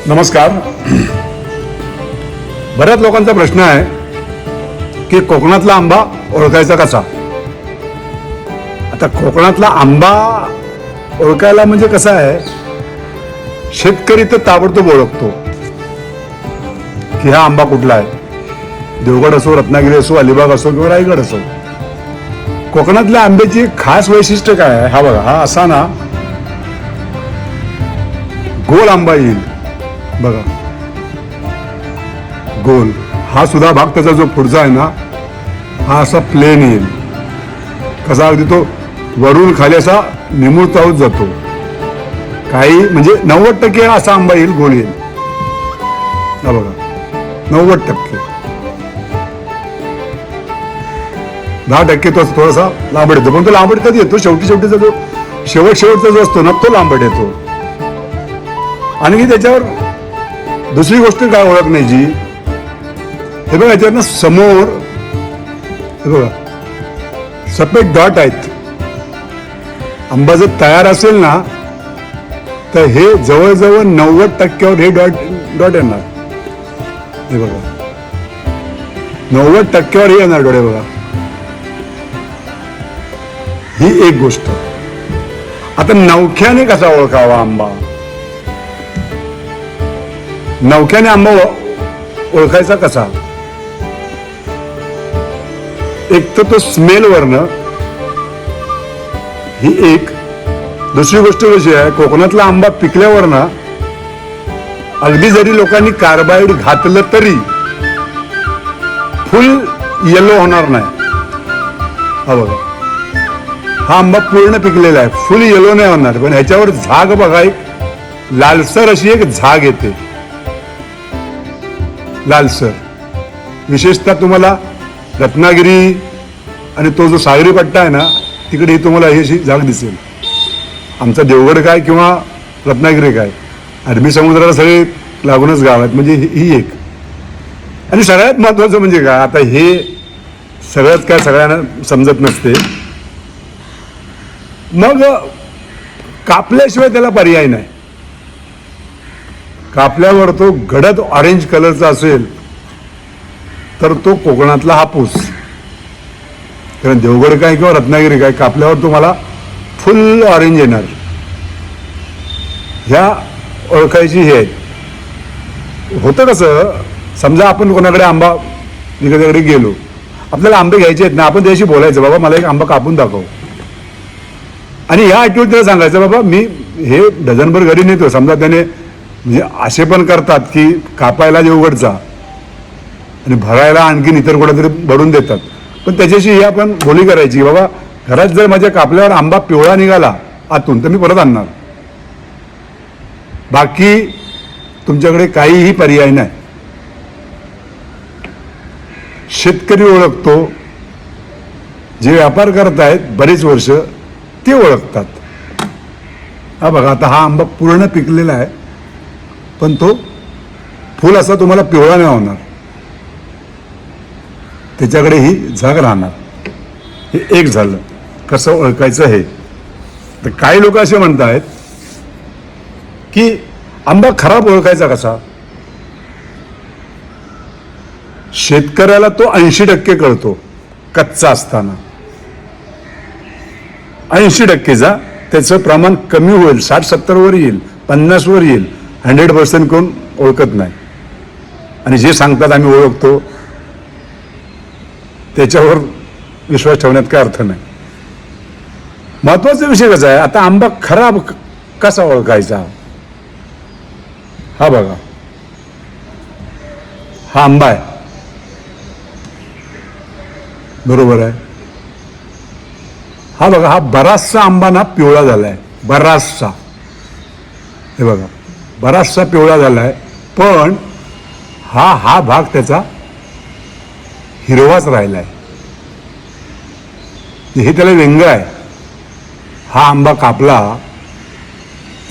नमस्कार. बऱ्याच लोकांचा प्रश्न आहे की कोकणातला आंबा ओळखायचा कसा. आता कोकणातला आंबा ओळखायला म्हणजे कसं आहे, शेतकरी तर ताबडतोब ओळखतो की हा आंबा कुठला आहे. देवगड असो, रत्नागिरी असो, अलिबाग असो किंवा रायगड असो. कोकणातल्या आंब्याची खास वैशिष्ट्य काय आहे, हा बघा. हा असा ना गोल आंबा येईल बघा, गोल. हा सुद्धा भाग त्याचा जो पुढचा आहे ना, हा असा प्लेन येईल. कसा अगदी तो वरून खाली असा निमुळता जातो. काही म्हणजे 90% असा आंबा येईल, गोल येईल. हा बघा, 90%. 10% तो थोडासा लांबट येतो, पण तो लांबट कधी येतो, शेवटीचा जो शेवटचा जो असतो ना, तो लांबट येतो. आणि त्याच्यावर दुसरी गोष्ट काय ओळखण्याची, हे बघा याच्यावर ना समोर हे बघा सफेद डॉट आहेत. आंबा जर तयार असेल ना तर हे जवळजवळ 90% हे डॉट येणार. हे बघा 90% हे येणार डोळे बघा. ही एक गोष्ट. आता नवख्याने कसा ओळखावा आंबा. नवख्याने आंबा ओळखायचा कसा, एक तर तो स्मेल वरनं, ही एक. दुसरी गोष्ट कशी आहे, कोकणातला आंबा पिकल्यावर ना अगदी जरी लोकांनी कार्बाईड घातलं तरी फुल येलो होणार नाही. हा बघा, हा आंबा पूर्ण पिकलेला आहे, फुल येलो नाही होणार. पण ह्याच्यावर झाग बघा, एक लालसर अशी एक झाग येते, लालसर. विशेषतः तुम्हाला रत्नागिरी आणि तो जो सागरी पट्टा आहे ना, तिकडे ही तुम्हाला ही अशी झाग दिसेल. आमचा देवगड काय किंवा रत्नागिरी काय, अरबी समुद्राला सगळे लागूनच गाव आहेत. म्हणजे ही एक. आणि सगळ्यात महत्वाचं म्हणजे काय, आता हे सगळ्यात काय सगळ्यांना समजत नसते. मग कापल्याशिवाय त्याला पर्याय नाही. कापल्यावर तो गडद ऑरेंज कलरचा असेल तर तो कोकणातला हापूस. कारण देवगड काय किंवा रत्नागिरी काय, कापल्यावर तुम्हाला फुल ऑरेंज येणार. ह्या ओळखायची हे होतं. कसं समजा आपण कोणाकडे आंबा विकण्याकडे गेलो, आपल्याला आंबे घ्यायचे आहेत ना, आपण त्याशी बोलायचं, बाबा मला एक आंबा कापून दाखव. आणि ह्या ॲटिट्यूड त्याला सांगायचं, बाबा मी हे डझनभर घरी नेतो. समजा त्याने म्हणजे असे पण करतात की कापायला देवगडचा आणि भरायला आणखीन इतर कुठेतरी भरून देतात. पण त्याच्याशी ही आपण बोली करायची, बाबा घरात जर माझ्या कापल्यावर आंबा पिवळा निघाला आतून तर मी परत आणणार. बाकी तुमच्याकडे काहीही पर्याय नाही. शेतकरी ओळखतो, जे व्यापार करतायत बरेच वर्ष ते ओळखतात. हा बघा, आता हा आंबा पूर्ण पिकलेला आहे, पण तो फुल असा तुम्हाला पिवळा नाही होणार, त्याच्याकडे ही झाग राहणार. हे एक झालं कसं ओळखायचं हे. तर काही लोक असे म्हणतात की आंबा खराब ओळखायचा कसा. शेतकऱ्याला तो 80% कळतो कच्चा असताना. 80%चा त्याचं प्रमाण कमी होईल, 60-70 वर येईल, 50 वर येईल. 100% कोण ओळखत नाही. आणि जे सांगतात आम्ही ओळखतो त्याच्यावर विश्वास ठेवण्यात काय अर्थ नाही. महत्वाचा विषय कसा आहे, आता आंबा खराब कसा ओळखायचा. हा बघा, हा आंबा आहे बरोबर आहे. हा बघा, हा बराचसा आंबा ना पिवळा झालाय, बराचसा. हे बघा, बराचसा पिवळा झालाय. पण हा भाग त्याचा हिरवाच राहिलाय. हे त्याला व्यंग आहे. हा आंबा कापला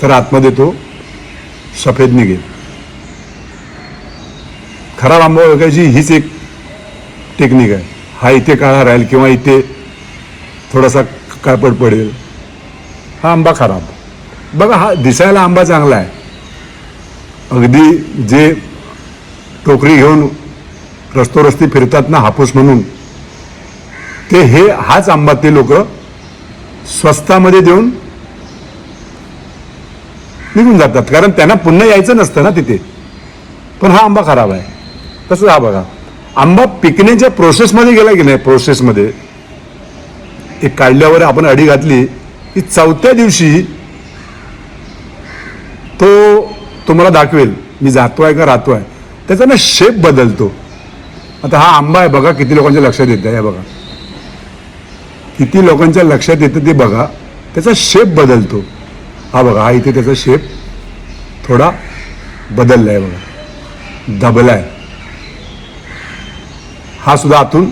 तर आतमध्ये तो सफेद निघेल. खराब आंबा ओळखायची हीच एक टेक्निक आहे. हा इथे काळा राहील किंवा इथे थोडासा काळपट पडेल, हा आंबा खराब. बघा, हा दिसायला आंबा चांगला आहे, अगदी जे टोकरी घेऊन रस्ती फिरतात ना हापूस म्हणून, ते हाच आंबा ते लोक स्वस्तामध्ये देऊन निघून जातात, कारण त्यांना पुन्हा यायचं नसतं ना तिथे. पण हा आंबा खराब आहे. तसं हा बघा, आंबा पिकण्याच्या प्रोसेसमध्ये गेला की नाही, प्रोसेसमध्ये एक काढल्यावर आपण अडी घातली की चौथ्या दिवशी तो तुम्हाला दाखवेल मी जातोय का राहतोय, त्याचा ना शेप बदलतो. आता हा आंबा आहे बघा, किती लोकांच्या लक्षात येतं आहे बघा, किती लोकांच्या लक्षात येतं ते बघा, त्याचा शेप बदलतो. हा बघा, हा इथे त्याचा शेप थोडा बदलला आहे बघा, दबला आहे. हा सुद्धा आतून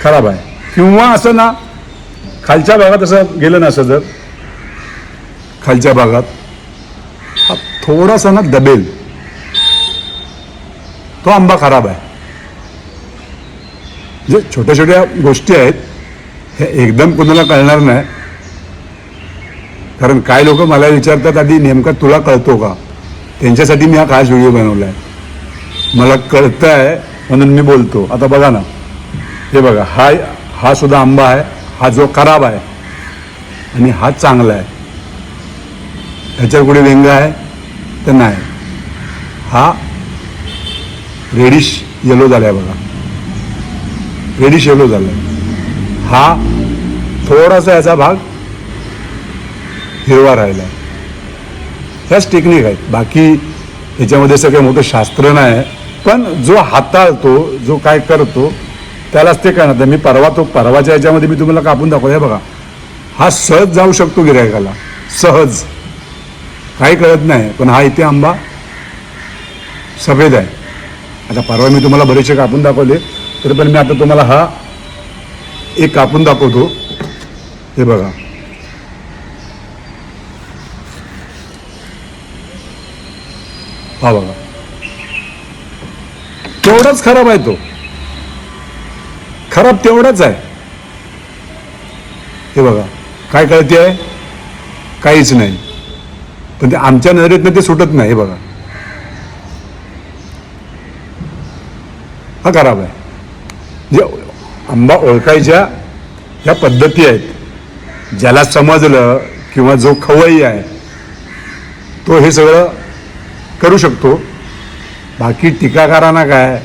खराब आहे. किंवा असं ना खालच्या भागात असं गेलं ना, असं जर खालच्या भागात हा थोडासा ना दबेल, तो आंबा खराब आहे. जे छोट्या छोट्या गोष्टी आहेत हे एकदम कोणाला कळणार नाही, कारण काय लोक मला विचारतात आधी नेमका तुला कळतो का, त्यांच्यासाठी मी हा खास व्हिडिओ बनवला आहे. मला कळतं आहे म्हणून मी बोलतो. आता बघा ना, हे बघा, हा सुद्धा आंबा आहे. हा जो खराब आहे आणि हा चांगला आहे. ह्याच्यावर कुठे व्यंग आहे तर नाही. हा रेडिश येलो झाला आहे बघा, रेडिश येलो झाला आहे. हा थोडासा याचा भाग हिरवा राहिला आहे. ह्याच टेक्निक आहेत, बाकी याच्यामध्ये सगळं मोठं शास्त्र नाही. पण जो हाताळतो, जो काय करतो त्यालाच ते कळणार. मी परवाच्या याच्यामध्ये मी तुम्हाला कापून दाखवतो. हे बघा, हा सहज जाऊ शकतो गिऱ्हाईकाला, सहज, काही कळत नाही. पण हा इथे आंबा सफेद आहे. आता परवा मी तुम्हाला बरेचसे कापून दाखवले, तरी पण मी आता तुम्हाला हा एक कापून दाखवतो. हे बघा, हा बघा, तेवढाच खराब आहे. तो खराब तेवढाच आहे. हे बघा, काय कळते आहे, काहीच नाही. पण ते आमच्या नजरेतनं ते सुटत नाही. हे बघा, हा खराब आहे. जे आंबा ओळखायच्या ह्या पद्धती आहेत. ज्याला समजलं किंवा जो खवय्या आहे तो हे सगळं करू शकतो. बाकी टीकाकारांना काय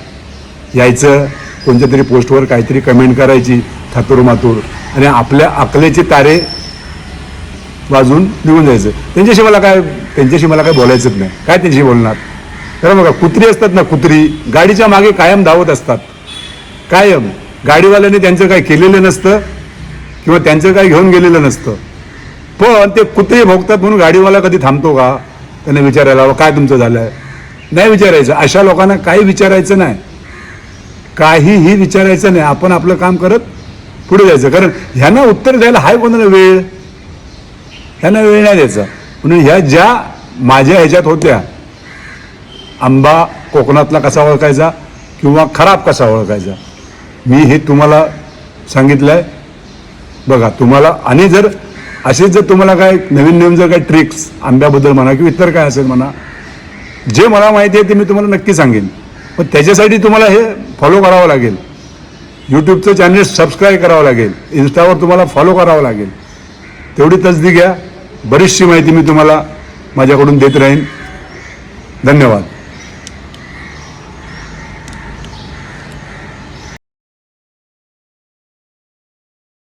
यायचं, कोणत्या तरी पोस्टवर काहीतरी कमेंट करायची थातूरमातूर आणि आपल्या अकलेचे तारे वाजून निघून जायचं. त्यांच्याशी मला काय बोलायचंच नाही. काय त्यांच्याशी बोलणार. कारण बघा, कुत्री असतात ना, कुत्री गाडीच्या मागे कायम धावत असतात. कायम गाडीवाल्याने त्यांचं काय केलेलं नसतं किंवा त्यांचं काय घेऊन गेलेलं नसतं. पण ते कुत्रे भोगतात म्हणून गाडीवाला कधी थांबतो का त्यांना विचारायला, काय तुमचं झालंय, नाही विचारायचं. अशा लोकांना काही विचारायचं नाही, काहीही विचारायचं नाही. आपण आपलं काम करत पुढे जायचं. कारण ह्यांना उत्तर द्यायला हाय कोणाला वेळ, ह्यांना वेळ नाही द्यायचा. म्हणून ह्या ज्या माझ्या ह्याच्यात होत्या, आंबा कोकणातला कसा ओळखायचा किंवा खराब कसा ओळखायचा, मी हे तुम्हाला सांगितलंय. बघा, तुम्हाला आणि जर असेच जर तुम्हाला काय नवीन जर काही ट्रिक्स आंब्याबद्दल म्हणा किंवा इतर काय असेल म्हणा, जे मला माहिती आहे ते मी तुम्हाला नक्की सांगेन. पण त्याच्यासाठी तुम्हाला हे फॉलो करावं लागेल. यूट्यूबचं चॅनल सबस्क्राईब करावं लागेल, इन्स्टावर तुम्हाला फॉलो करावं लागेल. तेवढी तसदी घ्या. बरीचशी माहिती मी तुम्हाला माझ्याकडून देत राहीन. धन्यवाद.